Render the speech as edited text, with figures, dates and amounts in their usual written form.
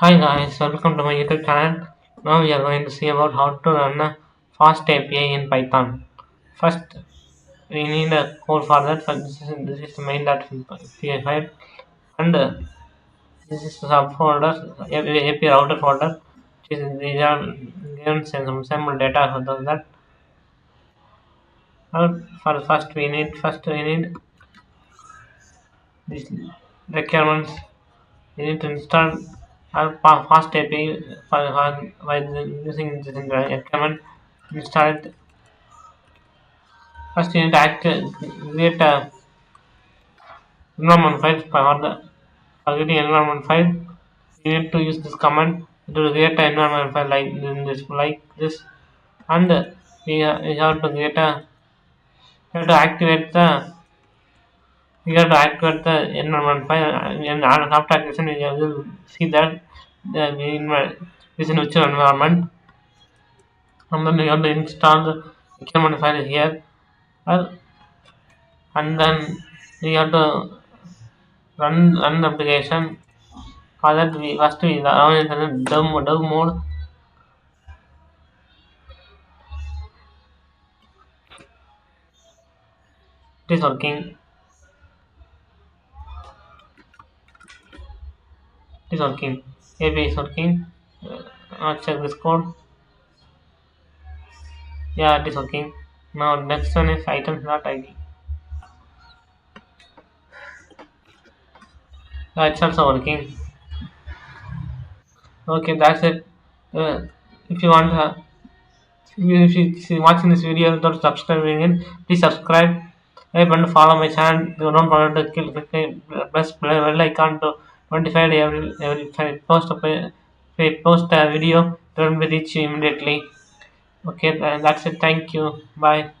Hi guys, welcome to my YouTube channel. Now we are going to see about how to run a fast API in Python. First, we need a code for that. This is the main.py file, and this is the subfolder API router folder. These are given some sample data for that. For first we need these requirements. We need to install our fast API by using this command. Install it. First, you need to create a environment file for getting environment file. You need to use this command to create an environment file like this, and we have to create a we have to activate the we have to activate the environment file, and after activation we will see that is in which environment, and then we have to install the requirement file here, uh, and then we have to run the application. For that we first we run it in dev mode. It is working. It is working. API is working. Check this code. Yeah, it is working. Now next one is items not ID. It's also working. Okay, that's it. If you want, if you watching this video without subscribing in, please subscribe. And follow my channel. Don't forget to press bell icon to notify every if I post a video. It will reach you immediately. Okay, that's it. Thank you. Bye.